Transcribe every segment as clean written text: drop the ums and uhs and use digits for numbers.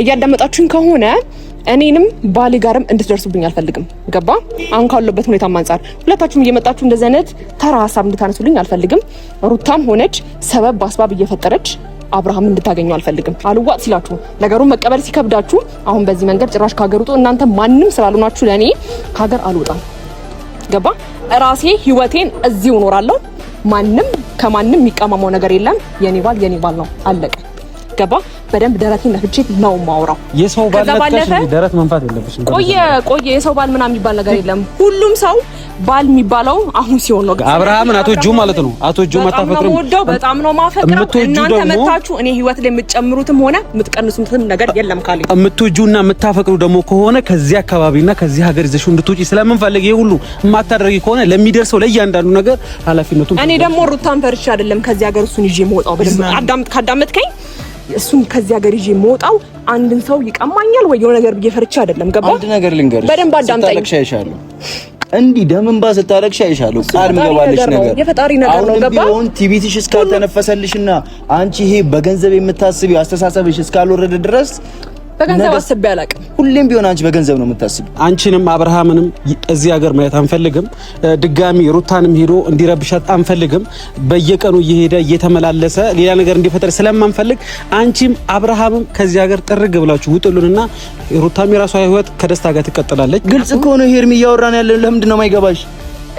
እያዳመጣችሁኝ ከሆነ እኔንም ባሌ ጋርም እንድትደርሱብኝ አልፈልግም። ገባ? አሁን ካለበት ሁኔታ አንፃር ሁለታችሁም እየመጣችሁ እንደዚህ አይነት ተራ ሀሳብ እንድታነሱልኝ አልፈልግም። ሩታም ሆነች ሰበብ በአስባብ እየፈጠረች አብርሃም እንድታገኙ አልፈልግም። አልዋጥ ሲላችሁ ነገሩን መቀበል ሲከብዳችሁ አሁን በዚህ መንገድ ጭራሽ ካገር ውጡ። እናንተ ማንንም ስላልሆናችሁ ለኔ ካገር አልወጣም። ገባ? ራሴ ህይወቴን እዚሁ እኖራለሁ። ማንንም ከማንም የሚቀማማው ነገር የለም። የኔ ባል ነው። አለቀ። ገባ? በደንብ ደረቴን ነፍቼ ነው ማውራው። የሰው ባል ለተሽ ደረት መንፋት የለብሽም። ቆየ የሰው ባል ምናምን የሚባል ነገር የለም። ሁሉም ሰው ባል የሚባለው አሁን ሲሆን ነው። አብርሃምን አቶጁ ማለት ነው። አቶጁ መታፈቅሩ በጣም ነው ማፈቅረው። እናንተ መታችሁ እኔ ህይወት ላይ የምትጨምሩትም ሆነ የምትቀንሱትም ነገር የለም ካለ የምትወጁና የምታፈቅሩ ደግሞ ከሆነ ከዚህ አካባቢና ከዚህ ሀገር ይዘሽው እንድትወጪ ስለምንፈልግ ይሄ ሁሉ የማታደርጊ ከሆነ ለሚደርሰው ለእያንዳንዱ ነገር ኃላፊነቱን እኔ ደግሞ ሩታን ፈርቻ አይደለም ከዚህ ሀገር እሱን ይዤ የምወጣው። በደንብ ካዳመጥከኝ እሱን ከዚህ ሀገር ይዤ የምወጣው አንድን ሰው ይቀማኛል ወይ የሆነ ነገር ብዬ ፈርቻ አይደለም። ገባ? አንድ ነገር ልንገርሽ፣ በደንብ አዳምጠኝ። ታለቅሻይሻለሁ እንዲህ ደምንባ ስታለቅሻይሻለሁ። ቃል ምገባልሽ ነገር የፈጣሪ ነገር ነው። ገባ? አሁን ቲቪቲሽ እስካልተነፈሰልሽና አንቺ ይሄ በገንዘብ የምታስቢው አስተሳሰብሽ እስካልወረደ ድረስ በገንዘብ አስቤ አላውቅም። ሁሌም ቢሆን አንቺ በገንዘብ ነው የምታስቢው። አንቺንም አብርሃምንም እዚህ ሀገር ማየት አንፈልግም። ድጋሚ ሩታንም ሄዶ እንዲረብሻት አንፈልግም። በየቀኑ እየሄደ እየተመላለሰ ሌላ ነገር እንዲፈጠር ስለማንፈልግ አንቺም አብርሃምም ከዚህ ሀገር ጥርግ ብላችሁ ውጡልንና ሩታም የራሷ ህይወት ከደስታ ጋር ትቀጥላለች። ግልጽ እኮ ነው ሄርሚ እያወራን ያለን። ለምንድን ነው የማይገባሽ?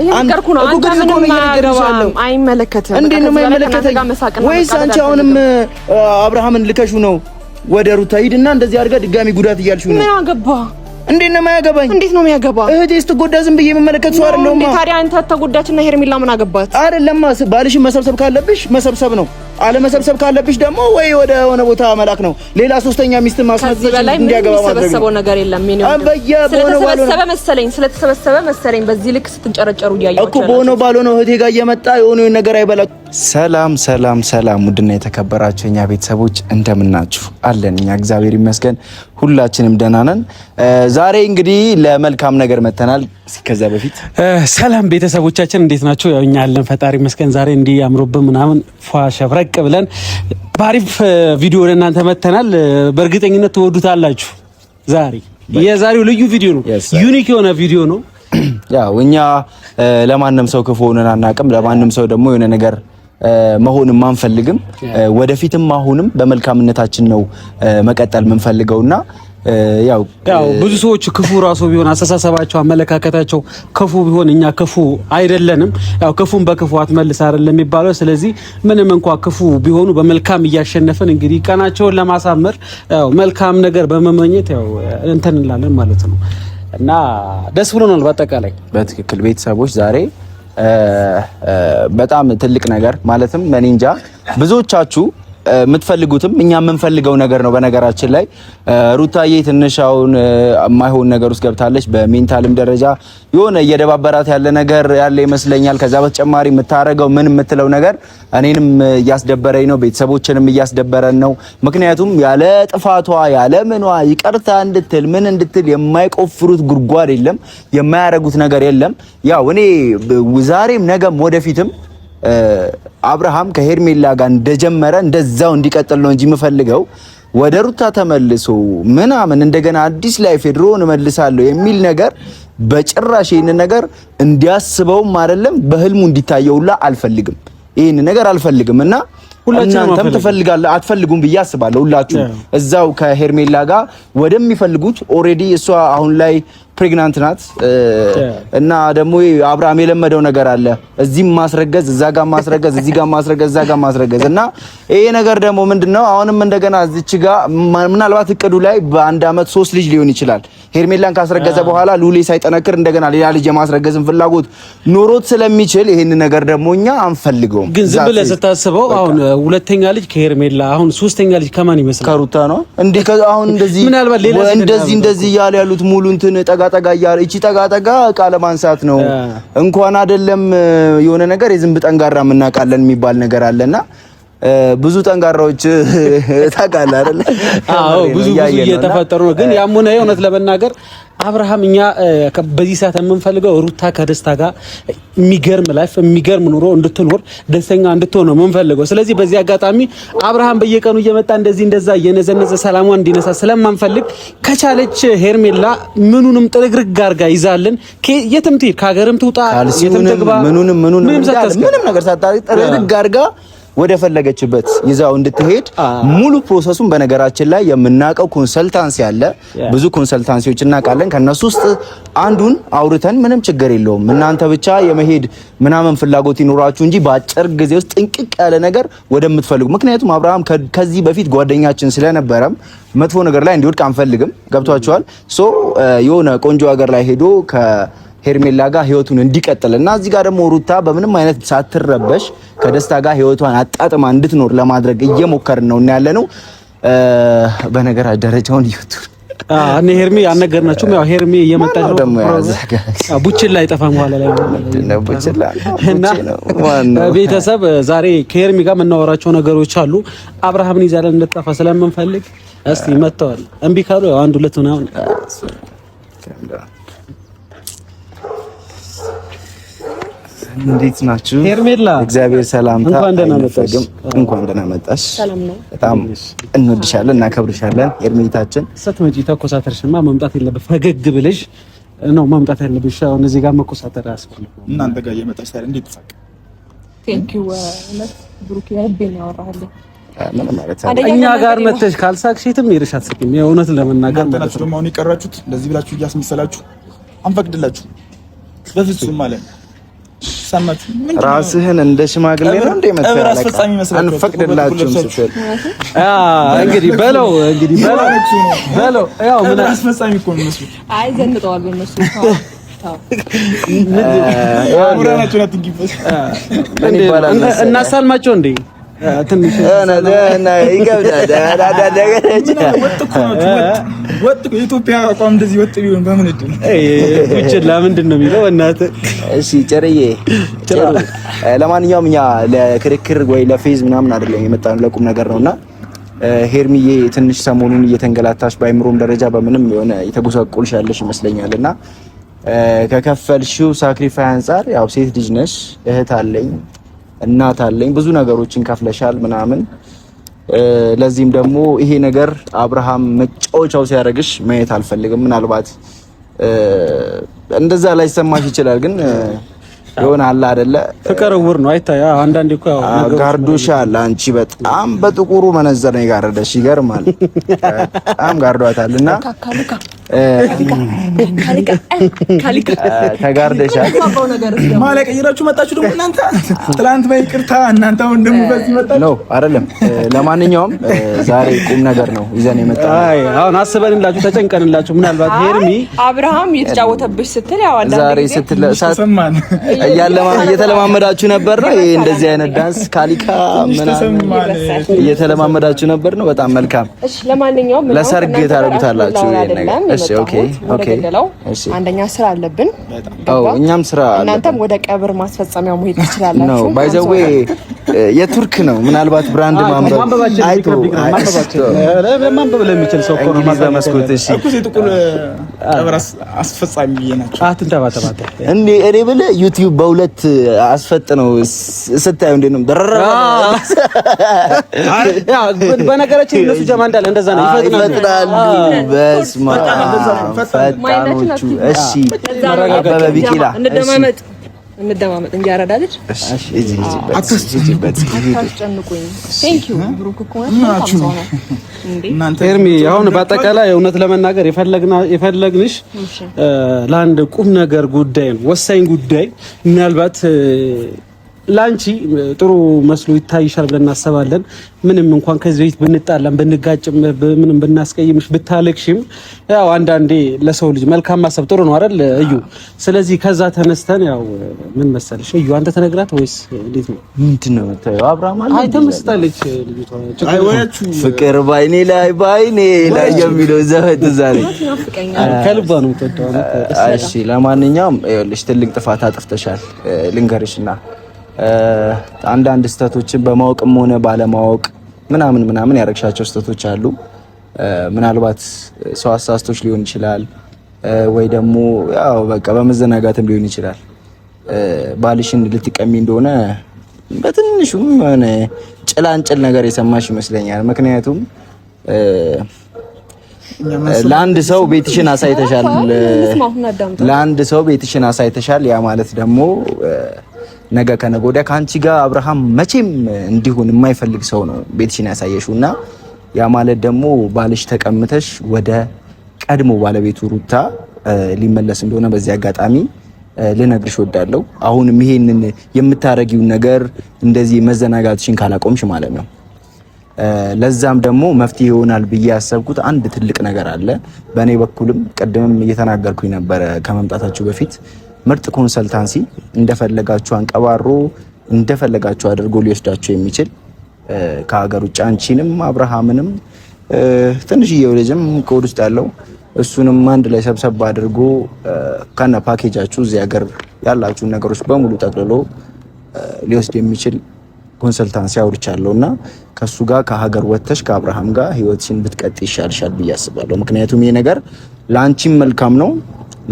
እየነገርኩ ነው። አንተ ምንም አይመለከትም። እንዴት ነው የማይመለከተኝ? ወይስ አንቺ አሁንም አብርሃምን ልከሹ ነው ወደ ሩታ ሂድና እንደዚህ አድርጋ ድጋሚ ጉዳት እያልሽው ነው? ምን አገባ? እንዴት ነው የማያገባኝ? እንዴት ነው የሚያገባ? እህቴ ስትጎዳ ዝም ብዬ የምመለከት ሰው አይደለሁማ። እንዴ ታዲያ አንተ ተጎዳችና ሄርሜላ ምን አገባት? አይደለማ ባልሽን መሰብሰብ ካለብሽ መሰብሰብ ነው። አለመሰብሰብ ካለብሽ ደግሞ ወይ ወደ ሆነ ቦታ መላክ ነው። ሌላ ሶስተኛ ሚስት ማስመሰል እንዲያገባ ማድረግ ነው። ስለተሰበሰበው ነገር የለም። ምን ነው ስለተሰበሰበ መሰለኝ በዚህ ልክ ስትንጨረጨሩ እያያችሁ እኮ በሆነው ባልሆነው እህቴ ጋር እየመጣ የሆነ ነገር አይበላ። ሰላም ውድና የተከበራችሁ እኛ ቤተሰቦች እንደምናችሁ አለን። እኛ እግዚአብሔር ይመስገን ሁላችንም ደህና ነን። ዛሬ እንግዲህ ለመልካም ነገር መተናል። ከዛ በፊት ሰላም ቤተሰቦቻችን እንዴት ናችሁ? ያው እኛ አለን ፈጣሪ ይመስገን። ዛሬ እንዲህ አምሮብን ምናምን ፏ ሸብረቅ ብለን ባሪፍ ቪዲዮ ለእናንተ መተናል። በእርግጠኝነት ትወዱታላችሁ። የዛሬው ልዩ ቪዲዮ ነው። ዩኒክ የሆነ ቪዲዮ ነው። ያው እኛ ለማንም ሰው ክፉ ሆነን አናውቅም። ለማንም ሰው ደግሞ የሆነ ነገር መሆንም አንፈልግም። ወደፊትም አሁንም በመልካምነታችን ነው መቀጠል የምንፈልገውና ያው ብዙ ሰዎች ክፉ ራሱ ቢሆን አስተሳሰባቸው አመለካከታቸው ክፉ ቢሆን እኛ ክፉ አይደለንም። ያው ክፉን በክፉ አትመልስ አይደለም የሚባለው። ስለዚህ ምንም እንኳን ክፉ ቢሆኑ በመልካም እያሸነፈን እንግዲህ ቀናቸውን ለማሳመር ያው መልካም ነገር በመመኘት ያው እንትን እንላለን ማለት ነው። እና ደስ ብሎናል። በአጠቃላይ በትክክል ቤተሰቦች ዛሬ በጣም ትልቅ ነገር ማለትም እኔ እንጃ ብዙዎቻችሁ የምትፈልጉትም እኛ የምንፈልገው ነገር ነው። በነገራችን ላይ ሩታዬ ትንሻውን የማይሆን ነገር ውስጥ ገብታለች። በሜንታልም ደረጃ የሆነ እየደባበራት ያለ ነገር ያለ ይመስለኛል። ከዛ በተጨማሪ የምታረገው ምን የምትለው ነገር እኔንም እያስደበረኝ ነው፣ ቤተሰቦችንም እያስደበረን ነው። ምክንያቱም ያለ ጥፋቷ ያለ ምኗ ይቅርታ እንድትል ምን እንድትል የማይቆፍሩት ጉድጓድ የለም፣ የማያረጉት ነገር የለም። ያው እኔ ዛሬም ነገም ወደፊትም አብርሃም ከሄርሜላ ጋር እንደጀመረ እንደዛው እንዲቀጥል ነው እንጂ የምፈልገው ወደ ሩታ ተመልሶ ምናምን እንደገና አዲስ ላይፍ ድሮን እመልሳለሁ የሚል ነገር በጭራሽ ይሄን ነገር እንዲያስበውም አይደለም በህልሙ እንዲታየውላ አልፈልግም። ይሄን ነገር አልፈልግም እና እናንተም ትፈልጋላችሁ አትፈልጉም ብዬ አስባለሁ። ሁላችሁ እዛው ከሄርሜላ ጋር ወደሚፈልጉት ኦሬዲ እሷ አሁን ላይ ፕሬግናንት ናት እና ደግሞ አብርሃም የለመደው ነገር አለ። እዚህም ማስረገዝ፣ እዛ ጋር ማስረገዝ፣ እዚህ ጋር ማስረገዝ፣ እዛ ጋር ማስረገዝ እና ይሄ ነገር ደግሞ ምንድነው አሁንም እንደገና እዚች ጋር ምናልባት እቅዱ ላይ በአንድ አመት 3 ልጅ ሊሆን ይችላል። ሄርሜላን ካስረገዘ በኋላ ሉሌ ሳይጠነክር እንደገና ሌላ ልጅ የማስረገዝን ፍላጎት ኖሮት ስለሚችል ይሄን ነገር ደግሞ እኛ አንፈልገውም። ግን ዝም ብለህ ስታስበው አሁን ሁለተኛ ልጅ ከሄርሜላ አሁን ሶስተኛ ልጅ ከማን ይመስላል? ከሩታ ነው እንዴ? አሁን እንደዚህ እያሉ ያሉት ሙሉ እንትን ጠጋ እያለ እቺ ጠጋ ቃለ ማንሳት ነው እንኳን አይደለም የሆነ ነገር የዝንብ ጠንጋራ ምናቃለን የሚባል ነገር አለና ብዙ ጠንጋራዎች ታውቃለህ አይደል? አዎ ብዙ እየተፈጠሩ ነው። ግን ያም ሆነ እውነት ለመናገር አብርሃም እኛ በዚህ ሰዓት የምንፈልገው ሩታ ከደስታ ጋር የሚገርም ላይፍ የሚገርም ኑሮ እንድትኖር ደስተኛ እንድትሆን ነው የምንፈልገው። ስለዚህ በዚህ አጋጣሚ አብርሃም በየቀኑ እየመጣ እንደዛ እየነዘነዘ ሰላሟን እንዲነሳ ስለማንፈልግ ከቻለች ሄርሜላ ምኑንም ጥርግርግ አድርጋ ይዛልን የትም ትሄድ ከሀገርም ትውጣ የትም ትግባ ምንም ነገር ሳታሪ ጥርግርግ አድርጋ ወደ ፈለገችበት ይዛው እንድትሄድ ሙሉ ፕሮሰሱን በነገራችን ላይ የምናውቀው ኮንሰልታንሲ አለ። ብዙ ኮንሰልታንሲዎች እናውቃለን። ከነሱ ውስጥ አንዱን አውርተን ምንም ችግር የለውም እናንተ ብቻ የመሄድ ምናምን ፍላጎት ይኖራችሁ እንጂ በአጭር ጊዜ ውስጥ ጥንቅቅ ያለ ነገር ወደምትፈልጉ። ምክንያቱም አብርሃም ከዚህ በፊት ጓደኛችን ስለነበረም መጥፎ ነገር ላይ እንዲወድቅ አንፈልግም። ገብቷችኋል? ሶ የሆነ ቆንጆ ሀገር ላይ ሄዶ ሄርሜላ ጋር ህይወቱን እንዲቀጥል እና እዚህ ጋር ደግሞ ሩታ በምንም አይነት ሳትረበሽ ከደስታ ጋር ህይወቷን አጣጥማ እንድትኖር ለማድረግ እየሞከርን ነው እና ያለነው በነገራ ደረጃውን ይወጡ እኔ ሄርሜ አልነገርናችሁም። ያው ሄርሜ እየመጣች ነው ደግሞ ቡችላ አይጠፋም በኋላ ላይ ነው ቡችላ እና ቤተሰብ ዛሬ ከሄርሜ ጋር የምናወራቸው ነገሮች አሉ። አብርሃምን ይዛለን እንድትጠፋ ስለምንፈልግ እስቲ መተዋል እምቢ ካሉ ያው አንድ ሁለት ነው። እንዴት ናችሁ? ሄርሜላ እግዚአብሔር ሰላምታ እንኳን ደህና መጣሽ። እንኳን ደህና መጣሽ። ሰላም ነው። በጣም እንወድሻለን፣ እናከብርሻለን። ሄርሜታችን ስትመጪ ተኮሳተርሽማ መምጣት የለብሽ ፈገግ ብለሽ ነው መምጣት ያለብሽ። አሁን እዚህ ጋር መኮሳተር አያስፈልግም። እናንተ ጋር እየመጣሽ ታዲያ እንዴት ተሳቀ? ቴንክ ዩ ማለት ብሩክ ያርበኝ ያወራሃል። እኛ ጋር መተሽ ካልሳቅሽ የትም ሄደሽ አትስቂም። የእውነት ለመናገር ማለት ነው። አሁን የቀራችሁት እንደዚህ ብላችሁ እያስመሰላችሁ አንፈቅድላችሁ በፍጹም ማለት ነው። ሰማችሁ? ራስህን እንደ ሽማግሌ ነው እንደ መሰለህ አንፈቅድላችሁም ስትል እንግዲህ በለው ያው ምን አስፈጻሚ እኮ ነው መስሉ። አይ ዘንጠዋል በእነሱ አውራናችሁ አትንኪበት እናሳልማቸው እንዴ ትንሽ ወጥ የኢትዮጵያ አቋም እንደዚህ ወጥ ቢሆን በምን እድል ለምንድን ነው የሚለው እናትህ? እሺ ጨርዬ ለማንኛውም እኛ ለክርክር ወይ ለፌዝ ምናምን አይደለም የመጣነው ለቁም ነገር ነውና ሄርሚዬ ትንሽ ሰሞኑን እየተንገላታሽ በአይምሮም ደረጃ በምንም የሆነ የተጎሳቆልሽ ያለሽ ይመስለኛልና ከከፈልሽው ሳክሪፋይ አንፃር ያው ሴት ልጅ ነሽ፣ እህት አለኝ እናት አለኝ፣ ብዙ ነገሮችን ከፍለሻል ምናምን። ለዚህም ደግሞ ይሄ ነገር አብርሃም መጫወቻው ሲያደርግሽ ማየት አልፈልግም። ምናልባት እንደዛ ላይ ሰማሽ ይችላል፣ ግን የሆነ አለ አይደለ ፍቅር እውር ነው አይታያ። አንዳንዴ እኮ ያው ጋርዶሻል። አንቺ በጣም በጥቁሩ መነዘር ነው የጋረደሽ። ይገርማል። በጣም ጋርዷታልና ተጋርደሻል። ማለት ቀይራችሁ መጣችሁ ደግሞ እናንተ ትላንት በይቅርታ እናንተ አሁን ደግሞ በዚህ መጣችሁ ነው አይደለም? ለማንኛውም ዛሬ ቁም ነገር ነው ይዘን የመጣው። አይ አሁን አስበንላችሁ ተጨንቀንላችሁ ምናልባት ሄርሚ አብርሃም እየተጫወተብሽ ስትል ያው ዛሬ ስትል ሰማን እየተለማመዳችሁ ነበር ነው ይሄ እንደዚህ አይነት ዳንስ ካሊካ ምናምን እየተለማመዳችሁ ነበር ነው። በጣም መልካም። እሺ ለማንኛውም ለሰርግ ታደርጉታላችሁ ይሄን ነገር። እሺ ኦኬ እሺ አንደኛ ስራ አለብን። እኛም ስራ አለብን። እናንተም ወደ ቀብር ማስፈጸሚያው መሄድ ትችላላችሁ ነው። ባይ ዘ ዌይ የቱርክ ነው ምናልባት ብራንድ ማንበባችን ማንበብ ለሚችል ሰው እኮ ነው ማስመስኮት። እሺ እኮ የጥቁር ቀብር አስፈጻሚ ናቸው። አትንተባተባተ እኔ ብለ ዩቲዩብ በሁለት አስፈጥነው ስታዩ እንዴት ነው ደረራ ያ በነገራችን እነሱ ጀማ እንዳለ እንደዛ ነው ይፈጥናሉ። በስማ ፈጣኖቹ። እሺ አበበ ቢቂላ እንደማመጥ እንጂ አራዳለች። እሺ እዚህ አትስጂበት አታስጨንቁኝ። ቴንክ ዩ ብሩክ እኮ ነው እናንተ ሄርሚ አሁን በአጠቃላይ እውነት ለመናገር የፈለግንሽ ለአንድ ቁም ነገር ጉዳይ ነው፣ ወሳኝ ጉዳይ ምናልባት ላንቺ ጥሩ መስሎ ይታይሻል ብለን እናስባለን። ምንም እንኳን ከዚህ በፊት ብንጣላም ብንጋጭም ምንም ብናስቀይምሽ ብታለቅሽም ያው አንዳንዴ ለሰው ልጅ መልካም ማሰብ ጥሩ ነው አይደል እዩ? ስለዚህ ከዛ ተነስተን ያው ምን መሰለሽ እዩ አንተ ተነግራት ወይስ እንዴት ነው? ምንድነው ታየው አብርሃም አለ አይ ተመስጣለች ልጅቷ ፍቅር ባይኔ ላይ የሚለው ዘፈን ዛሬ ከልባ ነው ተጣጣው። እሺ ለማንኛውም ይኸውልሽ ትልቅ ጥፋት አጥፍተሻል ልንገርሽና አንዳንድ ስህተቶችን በማወቅም ሆነ ባለማወቅ ምናምን ያረግሻቸው ስህተቶች አሉ። ምናልባት ሰው አሳስቶች ሊሆን ይችላል ወይ ደግሞ ያው በቃ በመዘናጋትም ሊሆን ይችላል ባልሽን ልትቀሚ እንደሆነ በትንሹም የሆነ ጭላንጭል ነገር የሰማሽ ይመስለኛል። ምክንያቱም ለአንድ ሰው ቤትሽን አሳይተሻል። ያ ማለት ደግሞ ነገ ከነገ ወዲያ ከአንቺ ጋር አብርሃም መቼም እንዲሆን የማይፈልግ ሰው ነው ቤትሽን ያሳየሽውና ያ ማለት ደግሞ ባልሽ ተቀምተሽ ወደ ቀድሞ ባለቤቱ ሩታ ሊመለስ እንደሆነ በዚህ አጋጣሚ ልነግርሽ ወዳለሁ። አሁንም ይሄንን የምታረጊው ነገር እንደዚህ መዘናጋትሽን ካላቆምሽ ማለት ነው። ለዛም ደግሞ መፍትሄ ይሆናል ብዬ ያሰብኩት አንድ ትልቅ ነገር አለ። በእኔ በኩልም ቅድምም እየተናገርኩኝ ነበረ ከመምጣታችሁ በፊት ምርጥ ኮንሰልታንሲ እንደፈለጋችሁ አንቀባሮ እንደፈለጋችሁ አድርጎ ሊወስዳችሁ የሚችል ከሀገር ውጭ አንቺንም አብርሃምንም ትንሽዬው ልጅም ከወድ ውስጥ ያለው እሱንም አንድ ላይ ሰብሰብ አድርጎ ከነ ፓኬጃችሁ እዚህ ሀገር ያላችሁ ነገሮች በሙሉ ጠቅልሎ ሊወስድ የሚችል ኮንሰልታንሲ አውርቻለሁና ከሱ ጋር ከሀገር ወጥተሽ ከአብርሃም ጋር ህይወትሽን ብትቀጥ ይሻልሻል ብዬ አስባለሁ። ምክንያቱም ይሄ ነገር ለአንቺም መልካም ነው፣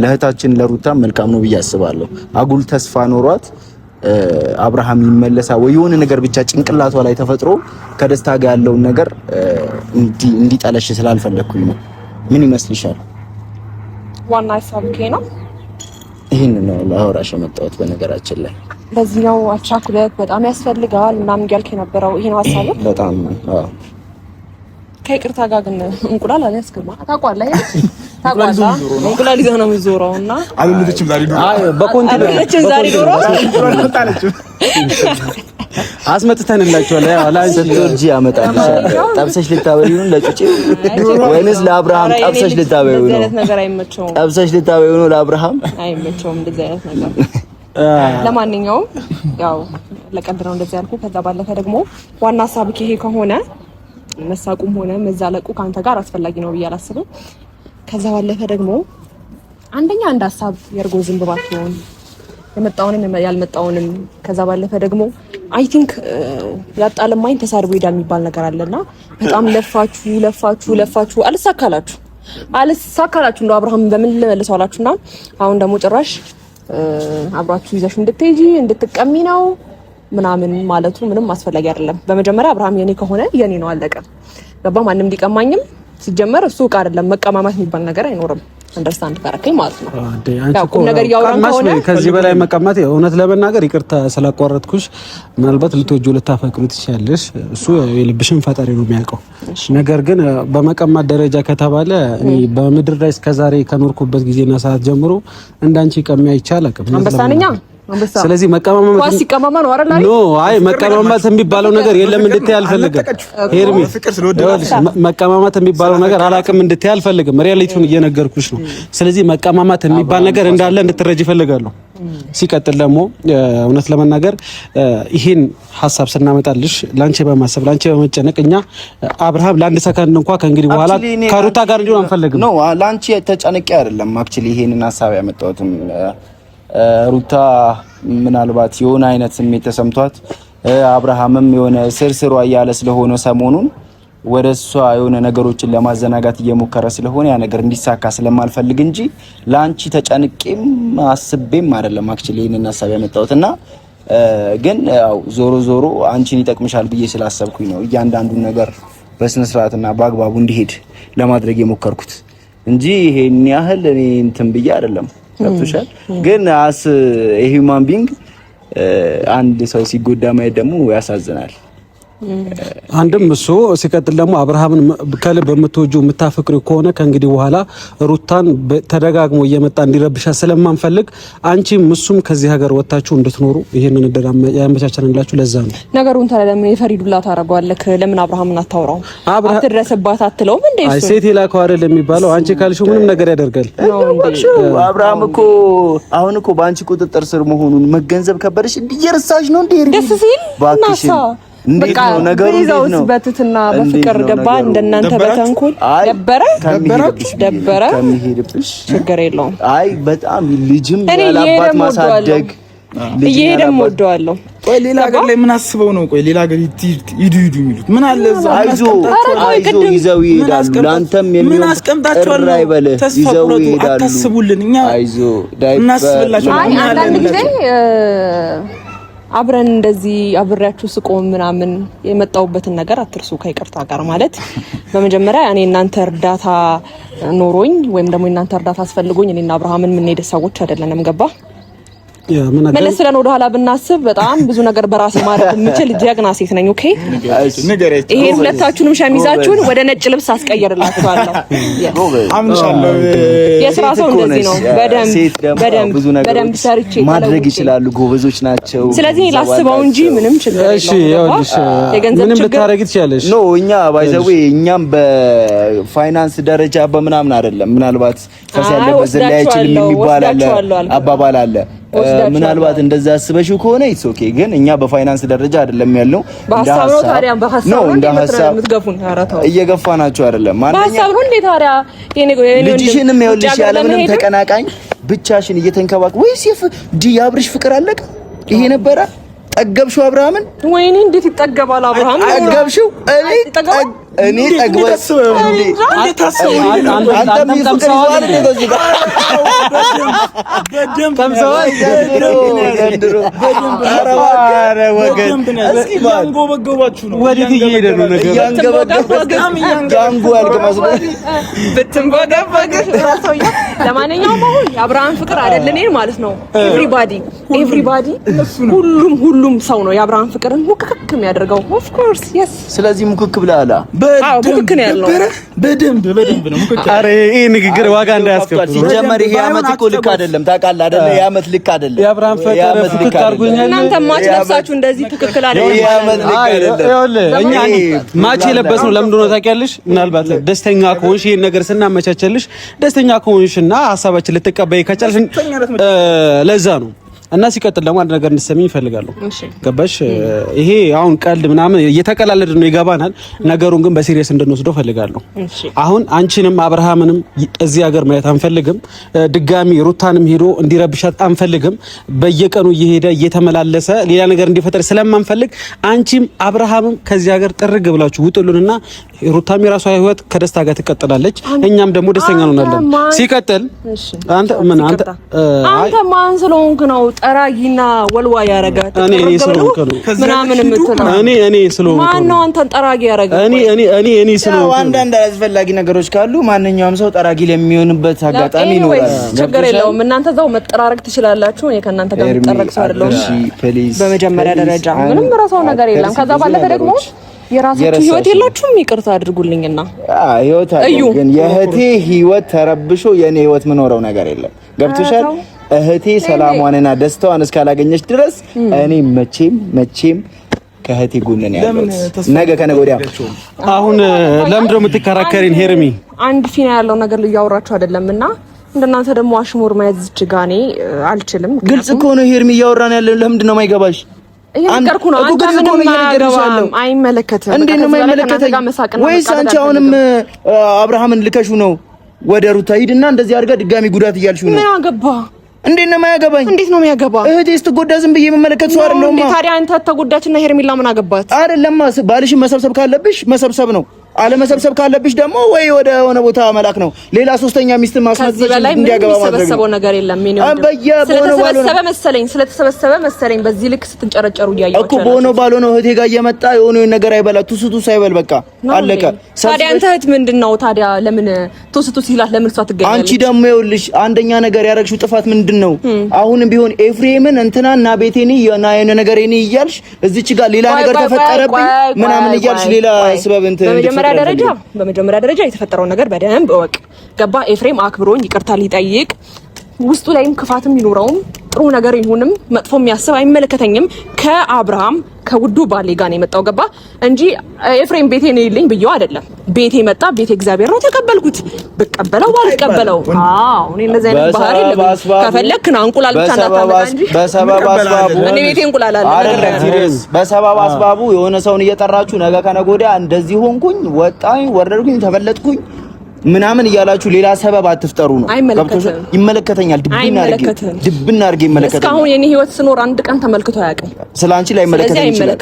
ለእህታችን ለሩታም መልካም ነው ብዬ አስባለሁ። አጉል ተስፋ ኖሯት አብርሃም ይመለሳ ወይ የሆነ ነገር ብቻ ጭንቅላቷ ላይ ተፈጥሮ ከደስታ ጋር ያለውን ነገር እንዲጠለሽ ስላልፈለኩኝ ነው። ምን ይመስልሻል? ዋና ሀሳብ ነው። ይሄን ነው ለአውራሽ የመጣሁት። በነገራችን ላይ በዚህ ነው አቻኩለት በጣም ያስፈልጋል ምናምን እያልክ የነበረው ይሄ ነው ሀሳብ በጣም አዎ። ከይቅርታ ጋር ግን እንቁላል አልያዝክማ። ታውቃለህ እንቁላል ይዘህ ነው የምትዞረው እና አልልችም ዛሬ ዶሮ አልልችም ዛሬ ዶሮ አስመጥተንላችኋል። ያው ላንቺ አመጣልሻለሁ። ጠብሰሽ ልታበዩ ነው ለጩጬ ወይንስ ለአብርሃም ጠብሰሽ ልታበዩ ነው? እንደዚህ አይነት ነገር አይመቸውም። ጠብሰሽ ልታበዩ ነው ለአብርሃም? አይመቸውም እንደዚህ አይነት ነገር። ለማንኛውም ያው ለቀልድ ነው እንደዚህ ያልኩ። ከዛ ባለፈ ደግሞ ዋና ሀሳብ ይሄ ከሆነ መሳቁም ሆነ መዛለቁ ካንተ ጋር አስፈላጊ ነው ብዬ አላስብም። ከዛ ባለፈ ደግሞ አንደኛ አንድ ሀሳብ የእርጎ ዝንብ ባትሆን የመጣውንም ያልመጣውንም ከዛ ባለፈ ደግሞ አይ ቲንክ ያጣለማኝ ተሳርቦ ሄዳ የሚባል ነገር አለና በጣም ለፋችሁ አልሳካላችሁ እንደው አብርሃም በምን ልመልሰው አላችሁና አሁን ደግሞ ጭራሽ አብራችሁ ይዘሽ እንድትሄጂ እንድትቀሚ ነው ምናምን ማለቱ ምንም አስፈላጊ አይደለም። በመጀመሪያ አብርሃም የኔ ከሆነ የኔ ነው አለቀ። ገባ? ማንም እንዲቀማኝም ሲጀመር እሱ ቃል አይደለም መቀማማት የሚባል ነገር አይኖርም። አንደርስታንድ ካረከኝ ማለት ነው። ያው ቁም ነገር ያወራን ከሆነ ከዚህ በላይ መቀማት እውነት ለመናገር ይቅርታ ስላቋረጥኩሽ ምናልባት ልትወጂው ልታፈቅሩት ትችያለሽ። እሱ የልብሽን ፈጣሪ ነው የሚያውቀው። ነገር ግን በመቀማት ደረጃ ከተባለ እኔ በምድር ላይ እስከዛሬ ከኖርኩበት ጊዜና ሰዓት ጀምሮ እንዳንቺ ቀሚ አይቻል አቀም አንበሳነኛ ስለዚህ መቀማማት ሲቀማማ ነው አይደል? ኖ አይ መቀማማት የሚባለው ነገር የለም እንድትይ አልፈልግም። ሄርሚ መቀማማት የሚባለው ነገር አላቅም እንድትይ አልፈልግም። ሪያሊቲውን እየነገርኩሽ ነው። ስለዚህ መቀማማት የሚባል ነገር እንዳለ እንድትረጂ እፈልጋለሁ። ሲቀጥል ደግሞ እውነት ለመናገር ይሄን ሀሳብ ስናመጣልሽ ላንቺ በማሰብ ላንቺ በመጨነቅ እኛ አብርሃም ለአንድ ሰከንድ እንኳን ከእንግዲህ በኋላ ከሩታ ጋር እንዲሆን አንፈልግም። ኖ ላንቺ ተጨነቂ አይደለም አክቹሊ ይሄንን ሀሳብ ያመጣሁትም ሩታ ምናልባት የሆነ አይነት ስሜት ተሰምቷት አብርሃምም የሆነ ስርስሯ እያለ ስለሆነ ሰሞኑን ወደሷ የሆነ ነገሮችን ለማዘናጋት እየሞከረ ስለሆነ ያ ነገር እንዲሳካ ስለማልፈልግ እንጂ ላንቺ ተጨንቄም አስቤም አይደለም አክቹሊ ይሄንን ሀሳብ ያመጣሁትና ግን ያው ዞሮ አንቺን ይጠቅምሻል ብዬ ስላሰብኩኝ ነው እያንዳንዱን ነገር በስነ ስርዓትና በአግባቡ እንዲሄድ ለማድረግ የሞከርኩት እንጂ ይሄን ያህል እኔ እንትን ብዬ አይደለም። ገብቶሻል? ግን አስ ሂውማን ቢንግ አንድ ሰው ሲጎዳ ማየት ደግሞ ያሳዝናል። አንድም እሱ ሲቀጥል ደግሞ አብርሃምን ከልብ የምትወጂው የምታፈቅሪው ከሆነ ከእንግዲህ በኋላ ሩታን ተደጋግሞ እየመጣ እንዲረብሻ ስለማንፈልግ አንቺም እሱም ከዚህ ሀገር ወጣችሁ እንድትኖሩ ይሄንን እድል ያመቻቸንላችሁ ለዛ ነው። ነገሩን ለምን የፈሪዱላ ታረጋለህ? ለምን አብርሃምን አታውራው? አትድረስባት አትለውም እንዴ? አይ ሴት ይላከው አይደል የሚባለው? አንቺ ካልሽው ምንም ነገር ያደርጋል። አብርሃም እኮ አሁን እኮ በአንቺ ቁጥጥር ስር መሆኑን መገንዘብ ከበደሽ እየረሳሽ ነው እንዴ? ደስ ሲል ባክሽ እንዴት ነው ነገሩ? እንዴት ነው በትትና በፍቅር ገባ እንደናንተ በተንኮል ደበረ ከመሄድብሽ ችግር የለውም። አይ በጣም ልጅም ያላባት ማሳደግ እየሄደም ወደዋለሁ ቆይ ሌላ ሀገር ላይ ምን አስበው ነው? ቆይ ሌላ ሀገር ሂዱ የሚሉት ምን አለ እዛ? አይዞ ይዘው ይሄዳሉ። ላንተም የሚሆን አስቀምጣቸዋለሁ። ይዘው ይሄዳሉ። አታስቡልን፣ እኛ አይዞ እናስብላችሁ። አንዳንድ ጊዜ አብረን እንደዚህ አብሬያችሁ ስቆም ምናምን የመጣውበትን ነገር አትርሱ። ከይቅርታ ጋር ማለት በመጀመሪያ እኔ እናንተ እርዳታ ኖሮኝ ወይም ደግሞ እናንተ እርዳታ አስፈልጎኝ እኔና አብርሃምን የምንሄድ ሰዎች አይደለንም። ገባ? መለስ ብለን ወደ ኋላ ብናስብ በጣም ብዙ ነገር በራሴ ማድረግ የምችል ጀግና ሴት ነኝ። ኦኬ፣ ይሄን ሁለታችሁንም ሸሚዛችሁን ወደ ነጭ ልብስ አስቀይርላችኋለሁ። አምንሻለሁ። የስራ ሰው እንደዚህ ነው። በደንብ ሰርቼ ማድረግ ይችላሉ። ጎበዞች ናቸው። ስለዚህ ላስበው እንጂ ምንም ችግር የለውም። እሺ፣ ይኸውልሽ ምንም ልታረጊ ትችያለሽ። ኖ እኛ ባይዘዌ እኛም በፋይናንስ ደረጃ በምናምን አይደለም። ምናልባት ፈስ ያለበት ዘላያችን የሚባል አለ፣ አባባል አለ። ምናልባት እንደዛ አስበሽው ከሆነ ኢትስ ኦኬ። ግን እኛ በፋይናንስ ደረጃ አይደለም ያለው። በሐሳብ ነው ታዲያ። በሐሳብ ነው የምትገፉን። አራታው እየገፋናችሁ አይደለም። በሐሳብ ነው እንዴ ታዲያ? ልጅሽንም ይኸውልሽ ያለምንም ተቀናቃኝ ብቻሽን እየተንከባከብ ወይስ የአብርሽ ፍቅር አለቀ? ይሄ ነበረ ጠገብሽው አብርሃምን? ወይኔ እንዴት ይጠገባል አብርሃም? ጠገብሽው? እኔ ጠግበስ እንዴ አንተም ይፈቅራል እንዴ? በዚህ በደም ተምሰዋል። ዘንድሮ አረ ወገን እስኪ ያንጎበጎባችሁ ነው። ወዴት እየሄደ ነው ነገር? ያንጎ ያልከማስ ብትንጎገበግ ራስዎያ። ለማንኛውም አሁን የአብርሃም ፍቅር አይደል እኔ ማለት ነው። ኤቭሪባዲ ሁሉም ሰው ነው የአብርሃም ፍቅርን ሙክክክ የሚያደርገው። ኦፍ ኮርስ የስ። ስለዚህ ሙክክ ብላላ ሙክክ ነው ያለው። በደንብ ነው ሙክክ። አረ ይሄ ንግግር ዋጋ እንዳያስከፍል ሲጀመር ይሄ አመት እኮ ልክ አይደለም። ታውቃለህ አይደል? ይሄ አመት ልክ አይደለም። የአብርሃም ፍቅር ፍቅር አድርጎኛል። እናንተ ማች ለብሳችሁ እንደዚህ ትክክል አይደለም። ይሄ አመት ልክ አይደለም። እኛ ማች የለበስነው ለምን እንደሆነ ታውቂያለሽ? ምናልባት ደስተኛ ከሆንሽ ይሄን ነገር ስናመቻቸልሽ ደስተኛ ከሆንሽና ሀሳባችን ልትቀበይ ከቻልሽ ለዛ ነው። እና ሲቀጥል ደግሞ አንድ ነገር እንድትሰሚኝ እፈልጋለሁ። ገባሽ? ይሄ አሁን ቀልድ ምናምን እየተቀላለደ ነው ይገባናል። ነገሩን ግን በሲሪየስ እንድንወስደው እፈልጋለሁ። አሁን አንቺንም አብርሃምንም እዚህ ሀገር ማየት አንፈልግም። ድጋሚ ሩታንም ሄዶ እንዲረብሻት አንፈልግም። በየቀኑ እየሄደ እየተመላለሰ ሌላ ነገር እንዲፈጠር ስለማንፈልግ አንቺም አብርሃምም ከዚህ ሀገር ጥርግ ብላችሁ ውጡልንና ሩታም የራሷ ህይወት ከደስታ ጋር ትቀጥላለች። እኛም ደግሞ ደስተኛ እንሆናለን። ሲቀጥል አንተ ማን ስለሆንክ ነው ጠራጊና ወልዋ ያረጋት? እኔ ስለሆንኩ ነው ምናምን የምትለው። እኔ ስለሆንኩ ማን ነው አንተን ጠራጊ ያረጋት? እኔ ስለሆንኩ። አንዳንድ አስፈላጊ ነገሮች ካሉ ማንኛውም ሰው ጠራጊ ለሚሆንበት አጋጣሚ ይኖራል። ችግር የለውም። እናንተ እዛው መጠራረግ ትችላላችሁ። እኔ ከእናንተ ጋር መጠረቅ ሰው አይደለሁም። በመጀመሪያ ደረጃ ምንም ራስዎ ነገር የለም። ከዛ ባለፈ ደግሞ የራሳችሁ ህይወት የላችሁም? ይቅርታ አድርጉልኝና ህይወት አለ። ግን የእህቴ ህይወት ተረብሾ የኔ ህይወት ምኖረው ነገር የለም። ገብቶሻል? እህቴ ሰላሟንና ደስታዋን እስካላገኘች ድረስ እኔ መቼም ከእህቴ ጎን ነኝ ያለሁት። ነገ ከነገ ወዲያ አሁን ለምንድን ነው የምትከራከሪን? ሄርሚ አንድ ፊና ያለው ነገር ልያወራችሁ አይደለምና እንደናንተ ደግሞ አሽሙር መያዝ እጅጋኔ አልችልም። ግልጽ እኮ ነው ሄርሚ እያወራን ያለን። ለምንድን ነው የማይገባሽ? እየነገርኩ ነው። አንተ ምንም አይመለከትም። እንዴት ነው የማይመለከተኝ? ወይስ አንቺ አሁንም አብርሃምን ልከሹ ነው ወደ ሩታ ሂድና እንደዚህ አድርጋ ድጋሚ ጉዳት እያልሽው ነው? ምን አገባ? እንዴት ነው የማያገባኝ? እንዴት ነው የሚያገባ? እህቴ ስትጎዳ ዝም ብዬ የምመለከት ሰው አይደለሁም። ታዲያ አንተ ተጎዳችና ሄርሜላ ምን አገባት? አይደለም ባልሽን መሰብሰብ ካለብሽ መሰብሰብ ነው። አለመሰብሰብ ካለብሽ ደግሞ ወይ ወደ ሆነ ቦታ መላክ ነው። ሌላ ሶስተኛ ሚስት ማስመሰል እንዲያገባ ማድረግ ነው። ነገር የለም። ምን ስለተሰበሰበ መሰለኝ በዚህ ልክ ስትንጨረጨሩ እያያችሁ እኮ በሆነው ባልሆነው እህቴ ጋር እየመጣ የሆነ ነገር አይበላ ቱስቱ ሳይበል በቃ አለቀ። ታዲያ አንተ እህት ምንድነው ታዲያ? ለምን ቱስቱ ሲላት ለምን እሷ ትገኛለች? አንቺ ደግሞ ይኸውልሽ አንደኛ ነገር ያረግሽው ጥፋት ምንድነው? አሁንም ቢሆን ኤፍሬምን እንትናና ቤቴኒ እና የሆነ ነገር እኔ እያልሽ እዚች ጋር ሌላ ነገር ተፈጠረብኝ ምናምን እያልሽ ሌላ ስበብ እንትን በመጀመሪያ ደረጃ የተፈጠረውን ነገር በደንብ እወቅ። ገባ? ኤፍሬም አክብሮኝ ይቅርታ ሊጠይቅ ውስጡ ላይም ክፋትም ይኖረውም ጥሩ ነገር ይሁንም መጥፎ የሚያስብ አይመለከተኝም። ከአብርሃም ከውዱ ባሌ ጋር ነው የመጣው። ገባ? እንጂ ኤፍሬም ቤቴ ነው ይልኝ ብየው አይደለም። ቤቴ መጣ። ቤቴ እግዚአብሔር ነው ተቀበልኩት። ብቀበለው ባልቀበለው እኔ እንደዚህ አይነት ባህሪ የለም። ከፈለክ ና እንቁላል ብቻ እንዳታመጣ እንጂ በሰበብ አስባቡ እኔ ቤቴ እንቁላል አለ። በሰበብ አስባቡ የሆነ ሰውን እየጠራችሁ ነገ ከነገ ወዲያ እንደዚህ ሆንኩኝ፣ ወጣኝ፣ ወረድኩኝ፣ ተበለጥኩኝ ምናምን እያላችሁ ሌላ ሰበብ አትፍጠሩ ነው። ይመለከተኛል። ድብና አድርጌ ይመለከተኛል። እስካሁን የኔ ህይወት ስኖር አንድ ቀን ተመልክቶ አያውቅም። ስላንቺ ላይ ይመለከተኝ ይችላል።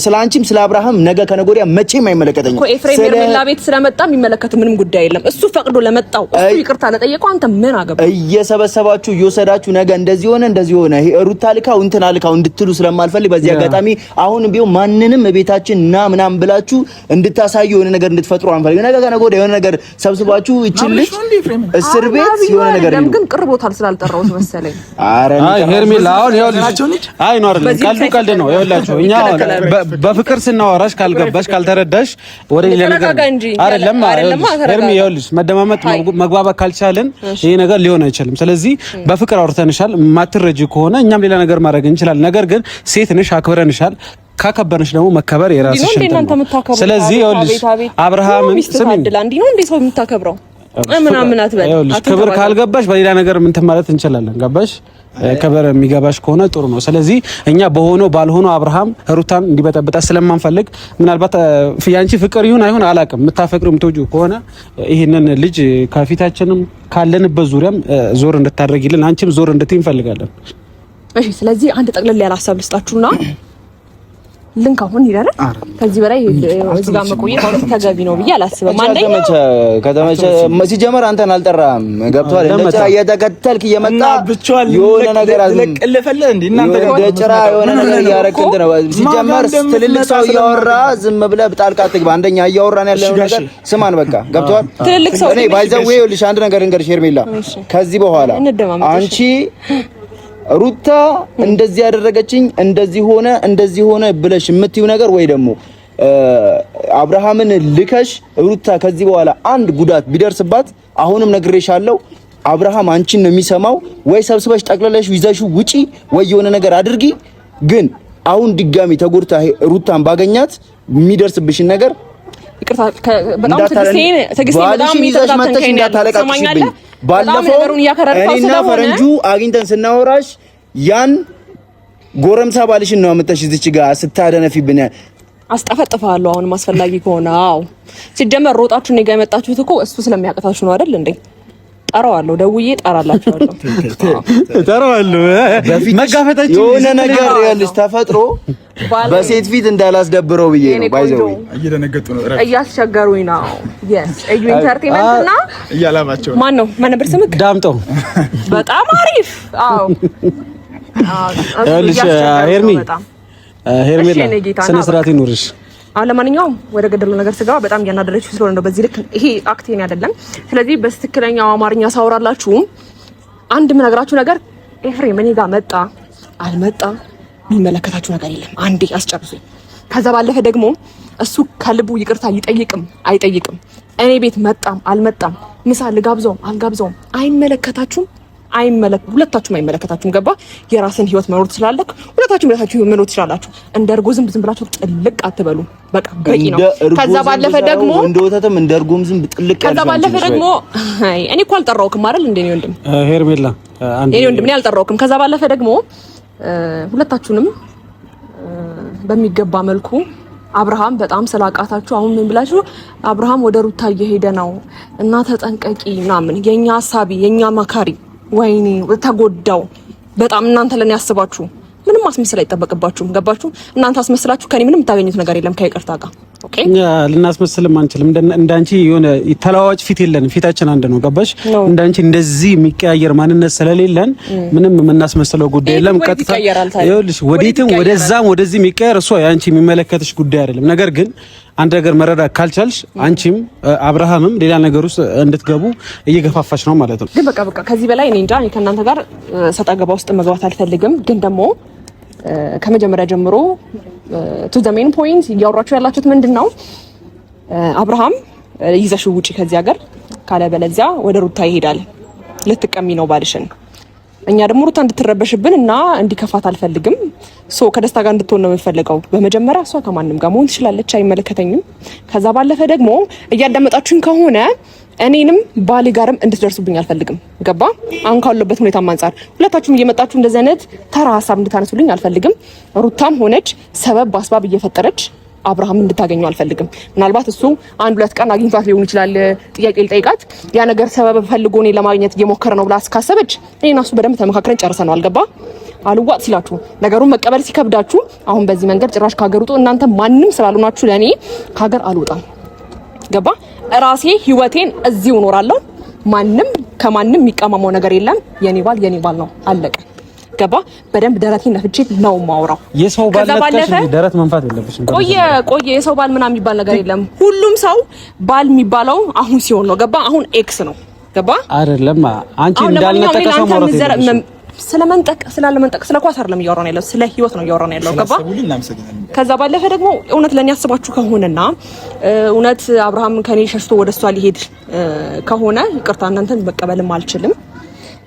ስላንቺም ስለ አብርሃም ነገ ከነገ ወዲያ መቼም አይመለከተኝም እኮ። ኤፍሬም ሄርሜላ ቤት ስለመጣ የሚመለከት ምንም ጉዳይ የለም። እሱ ፈቅዶ ለመጣው እሱ ይቅርታ ለጠየቀው አንተ ምን አገባ? እየሰበሰባችሁ እየወሰዳችሁ ነገ እንደዚህ ሆነ ሩታ ልካው እንትን አልካው እንድትሉ ስለማልፈልግ በዚህ አጋጣሚ አሁን ቢሆን ማንንም ቤታችን ና ምናምን ብላችሁ እንድታሳዩ የሆነ ነገር እንድትፈጥሩ አንፈልግ። ነገ ከነገ ወዲያ የሆነ ነገር ሰብስባችሁ እችልሽ እስር ቤት የሆነ ነገር ነው። ግን ቅርቦታል ስላልጠራሁት መሰለኝ። አይ ሄርሜላ አሁን ይኸውልሽ፣ አይ ነው አይደል? ቀልድ ነው። ይኸውላችሁ እኛ በፍቅር ስናወራሽ ካልገባሽ ካልተረዳሽ ወደ ሌላ ነገር አይደለም። ሄርሜ ይኸውልሽ፣ መደማመጥ መግባባት ካልቻለን ይሄ ነገር ሊሆን አይችልም። ስለዚህ በፍቅር አውርተንሻል። ማትረጂ ከሆነ እኛም ሌላ ነገር ማድረግ እንችላለን። ነገር ግን ሴት ነሽ፣ አክብረንሻል። ካከበርሽ ደግሞ መከበር የራስሽ ነው። ስለዚህ ይኸውልሽ አብርሃምን ስሚ፣ እንዴ ነው እንዴ ሰው የምታከብረው ምናምን አትበል። ይኸውልሽ ክብር ካልገባሽ በሌላ ነገር ምን ማለት እንችላለን? ገባሽ? ክብር የሚገባሽ ከሆነ ጥሩ ነው። ስለዚህ እኛ በሆነው ባልሆነው አብርሃም ሩታን እንዲበጠብጣ ስለማንፈልግ ምናልባት ያንቺ ፍቅር ይሁን አይሁን አላውቅም፣ የምታፈቅሪው የምትወጂው ከሆነ ይሄንን ልጅ ከፊታችንም ካለንበት ዙሪያም ዞር እንድታደርጊልን አንቺም ዞር እንድትይ እንፈልጋለን። እሺ፣ ስለዚህ አንድ ጠቅለል ያለ ሀሳብ ልስጣችሁና ልንክ አሁን ይላል። ከዚህ በላይ እዚህ ጋር መቆየት አሁን ተገቢ ነው ብዬ አላስብም። አንደኛ ከተመቸ ሲጀመር አንተን አልጠራም። ገብቷል። እንደዛ እየተከተልክ እየመጣ የሆነ ነገር አዝለቀለፈለ እንዴ እናንተ ደጭራ የሆነ ነገር እያረክ እንትን ነው። ሲጀመር ትልልቅ ሰው እያወራ ዝም ብለህ ጣልቃ አትግባ። አንደኛ እያወራን ያለው ነገር ስማን፣ በቃ ገብቷል። ትልልቅ ሰው እኔ ባይዘው ይኸውልሽ አንድ ነገር እንገርሽ ሄርሜላ፣ ከዚህ በኋላ አንቺ ሩታ እንደዚህ ያደረገችኝ እንደዚህ ሆነ ብለሽ የምትዩ ነገር ወይ ደግሞ አብርሃምን ልከሽ ሩታ ከዚህ በኋላ አንድ ጉዳት ቢደርስባት አሁንም ነግሬሻለሁ፣ አብርሃም አንቺን ነው የሚሰማው። ወይ ሰብስበሽ ጠቅለለሽ ይዘሽው ውጪ ወይ የሆነ ነገር አድርጊ። ግን አሁን ድጋሚ ተጎድታ ሩታን ባገኛት የሚደርስብሽን ነገር ይቅርታ በጣም ትግስቴ በጣም ይዘሽ እንዳታለቃቅሽብኝ። ባለፈው እኔና ፈረንጁ አግኝተን ስናወራሽ ያን ጎረምሳ ባልሽን ነው አመጣሽ እዚች ጋር ስታደነፊብኝ። አስጠፈጥፋለሁ አሁንም አስፈላጊ ከሆነ። አዎ ሲጀመር ሮጣችሁ እኔ ጋር የመጣችሁት እኮ እሱ ስለሚያቀታችሁ ነው አይደል እንዴ? ጠራዋለሁ፣ ደውዬ ጠራላችኋለሁ። ጠራዋለሁ። መጋፈታችሁ የሆነ ነገር ያለሽ ተፈጥሮ በሴት ፊት እንዳላስደብረው ብዬ ነው። ባይዘው እየደነገጡ ነው፣ እያስቸገሩኝ ነው። yes እዩ ኢንተርቴይንመንት እና እያላማቸው ማን ነው ነበር ስምክ? ዳምጠው። በጣም አሪፍ። አዎ ያለሽ ሄርሜላ ስነ ስርዓት ይኑርሽ። ለማንኛውም ወደ ገደለው ነገር ስገባ በጣም እያናደረችው ስለሆነ ነው። በዚህ ልክ ይሄ አክቴን አይደለም። ስለዚህ በትክክለኛው አማርኛ ሳወራላችሁ አንድ የምነግራችሁ ነገር ኤፍሬም እኔ ጋር መጣ አልመጣ የሚመለከታችሁ ነገር የለም። አንዴ አስጨርሱኝ። ከዛ ባለፈ ደግሞ እሱ ከልቡ ይቅርታ ይጠይቅም አይጠይቅም እኔ ቤት መጣም አልመጣም ምሳ ልጋብዘውም አልጋብዘውም አይመለከታችሁም። ሁለታችሁም አይመለከታችሁም። ገባ? የራስን ህይወት መኖር ትችላለህ። ሁለታችሁም የራሳችሁ ህይወት መኖር ትችላላችሁ። እንደ እርጎ ዝም ብላችሁ ጥልቅ አትበሉ። በቃ በቂ ነው። ከዛ ባለፈ ደግሞ እንደ ወተትም እንደ እርጎም ዝም ጥልቅ ያለ። ከዛ ባለፈ ደግሞ እኔ እኮ አልጠራውክም አይደል እንዴ? ነው ወንድም ሄርሜላ እኔ ወንድም እኔ አልጠራውክም። ከዛ ባለፈ ደግሞ ሁለታችሁንም በሚገባ መልኩ አብርሃም በጣም ስላቃታችሁ አሁን ምን ብላችሁ አብርሃም ወደ ሩታ እየሄደ ነው እና ተጠንቀቂ ምናምን የኛ ሐሳቢ የኛ መካሪ ወይኔ ተጎዳው በጣም እናንተ ለኔ ያስባችሁ ምንም ማስመሰል አይጠበቅባችሁም። ገባችሁ? እናንተ አስመስላችሁ ከኔ ምንም የምታገኙት ነገር የለም ከይቅርታ ጋር። ኦኬ እኛ ልናስመስልም አንችልም። እንዳንቺ የሆነ ተለዋዋጭ ፊት የለንም። ፊታችን አንድ ነው። ገባሽ? እንዳንቺ እንደዚህ የሚቀያየር ማንነት ስለሌለን ምንም የምናስመስለው ጉዳይ የለም። ቀጥታ ይኸውልሽ ወዴትም ወደዛም ወደዚህ የሚቀያየር እሷ ያንቺ የሚመለከትሽ ጉዳይ አይደለም። ነገር ግን አንድ ነገር መረዳት ካልቻልሽ አንቺም አብርሃምም ሌላ ነገር ውስጥ እንድትገቡ እየገፋፋሽ ነው ማለት ነው። ግን በቃ ከዚህ በላይ እኔ እንጃ ከእናንተ ጋር ሰጣ ገባ ውስጥ መግባት አልፈልግም። ግን ደግሞ ከመጀመሪያ ጀምሮ ቱ ዘ ሜን ፖይንት እያወራችሁ ያላችሁት ምንድነው? አብርሃም ይዘሽው ውጪ ከዚህ ሀገር ካለበለዚያ ወደ ሩታ ይሄዳል። ልትቀሚ ነው ባልሽን። እኛ ደግሞ ሩታ እንድትረበሽብን እና እንዲከፋት አልፈልግም። ከደስታ ጋር እንድትሆን ነው የምፈልገው። በመጀመሪያ እሷ ከማንም ጋር መሆን ትችላለች፣ አይመለከተኝም። ከዛ ባለፈ ደግሞ እያዳመጣችሁኝ ከሆነ እኔንም ባሌ ጋርም እንድትደርሱብኝ አልፈልግም። ገባ? አሁን ካለበት ሁኔታ አንፃር ሁለታችሁም እየመጣችሁ እንደዚህ አይነት ተራ ሀሳብ እንድታነሱልኝ አልፈልግም። ሩታም ሆነች ሰበብ በአስባብ እየፈጠረች አብርሃም እንድታገኘው አልፈልግም። ምናልባት እሱ 1-2 ቀን አግኝቷት ሊሆን ይችላል ጥያቄ ልጠይቃት ያ ነገር ሰበብ ፈልጎ እኔ ለማግኘት እየሞከረ ነው ብላ ካሰበች እኔና እሱ በደንብ ተመካክረን ጨርሰናል። አልገባ አልዋጥ ሲላችሁ ነገሩን መቀበል ሲከብዳችሁ አሁን በዚህ መንገድ ጭራሽ ካገር ውጡ። እናንተ ማንንም ስላልሆናችሁ ለኔ ካገር አልወጣም። ገባ ራሴ ህይወቴን እዚሁ እኖራለሁ። ማንንም ከማንም የሚቀማማው ነገር የለም። የኔ ባል ነው አለቀ። ገባ በደንብ ደረቴን ነፍቼ ነው ማውራው። የሰው ባል ለተሽ ደረት መንፋት የለብሽም። ቆየ የሰው ባል ምናምን የሚባል ነገር የለም። ሁሉም ሰው ባል የሚባለው አሁን ሲሆን ነው። ገባ አሁን ኤክስ ነው። ገባ አይደለም። አንቺ እንዳልነጠቀ ሰው ማውራት ስለመንጠቅ ስላለመንጠቅ ስለ ኳስ አይደለም እያወራን ያለው ስለ ህይወት ነው እያወራን ያለው። ገባ ከዛ ባለፈ ደግሞ እውነት ለኔ ያስባችሁ ከሆነና እውነት አብርሃም ከኔ ሸሽቶ ወደሷ ሊሄድ ከሆነ ይቅርታ እናንተን መቀበልም አልችልም።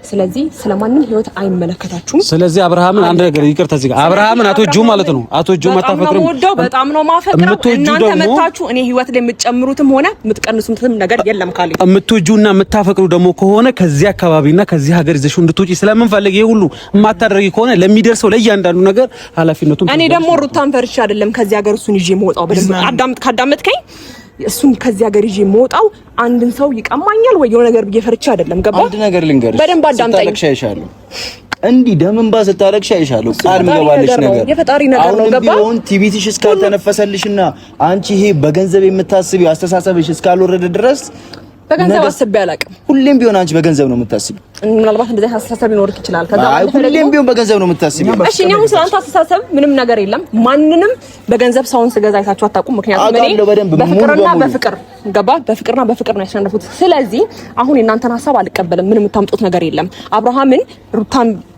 ስለዚህ ስለማንም ህይወት አይመለከታችሁም። ስለዚህ አብርሃምን አንድ ነገር ይቅርታ እዚህ ጋር አብርሃምን አትወጁ ማለት ነው። አትወጁ መታፈቅሩ በጣም ነው ማፈቅረው። እናንተ መታችሁ እኔ ህይወት ላይ የምትጨምሩትም ሆነ የምትቀንሱትም ነገር የለም ካለ የምትወጁና የምታፈቅሩ ደግሞ ከሆነ ከዚህ አካባቢና ከዚህ ሀገር ይዘሽው እንድትወጪ ስለምንፈልግ ይሄ ሁሉ የማታደርጊ ከሆነ ለሚደርሰው ለእያንዳንዱ ነገር ኃላፊነቱን እኔ ደግሞ ሩታን ፈርቻ አይደለም ከዚህ ሀገር እሱን ይዤ መውጣው በደንብ ካዳመጥከኝ እሱን ከዚህ ሀገር ይዤ መውጣው አንድን ሰው ይቀማኛል ወይ የሆነ ነገር በየፈርቻ አይደለም። ገባ አንድ ነገር ልንገርሽ በደንብ አዳምጠኝ። ታለቅሻይሻለሁ እንዲህ ደምንባ ስታለቅሻይሻለሁ ቃል ምገባልሽ ነገር የፈጣሪ ነገር ነው። ገባ አሁን ቲቪቲሽ እስካልተነፈሰልሽና አንቺ ይሄ በገንዘብ የምታስቢው አስተሳሰብሽ እስካልወረደ ድረስ በገንዘብ አስቤ አላውቅም። ሁሌም ቢሆን አንቺ በገንዘብ ነው የምታስቢው። ምናልባት እንደዚህ አስተሳሰብ ሊኖርክ ይችላል። ከዛ ሁሌም ቢሆን በገንዘብ ነው የምታስቢው። እሺ እኔ አሁን ስላንተ አስተሳሰብ ምንም ነገር የለም። ማንንም በገንዘብ ሰውን ስገዛ አይታችሁ አታውቁም። ምክንያቱም እኔ በፍቅርና በፍቅር ነው ያሸነፉት። ስለዚህ አሁን የእናንተን ሀሳብ አልቀበልም። ምንም የምታምጡት ነገር የለም። አብርሃምን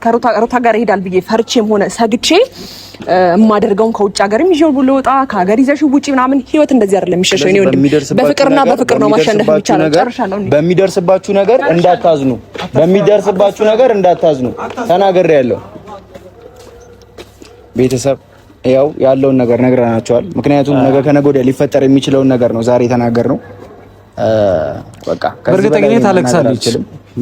ከሩታ ጋር ይሄዳል ብዬ ፈርቼም ሆነ ሰግቼ የማደርገውን ከውጭ ሀገርም ይዤው ልወጣ ከሀገር ይዘሽው ውጪ ምናምን ህይወት እንደዚህ አይደለም የሚሸሸው። እኔ ወንድም በፍቅርና በፍቅር ነው ማሸነፍ ይቻላል። ጨርሻለሁ። በሚደርስባችሁ ነገር እንዳታዝኑ ተናግሬያለሁ። ቤተሰብ ያው ያለውን ነገር ነግረናቸዋል። ምክንያቱም ነገ ከነገ ወዲያ ሊፈጠር የሚችለውን ነገር ነው ዛሬ ተናገርነው። በቃ በእርግጠኝነት ታለቅሳለች።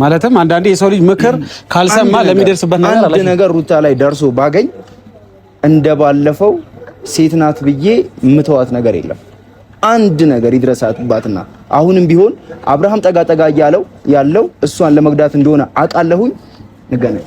ማለትም አንዳንዴ የሰው ልጅ ምክር ካልሰማ ለሚደርስበት ነገር አንድ ነገር ሩታ ላይ ደርሶ ባገኝ እንደባለፈው ሴት ናት ብዬ ምተዋት ነገር የለም። አንድ ነገር ይድረሳትባትና አሁንም ቢሆን አብርሃም ጠጋ ያለው እሷን ለመግዳት እንደሆነ አውቃለሁኝ። እንገናኝ።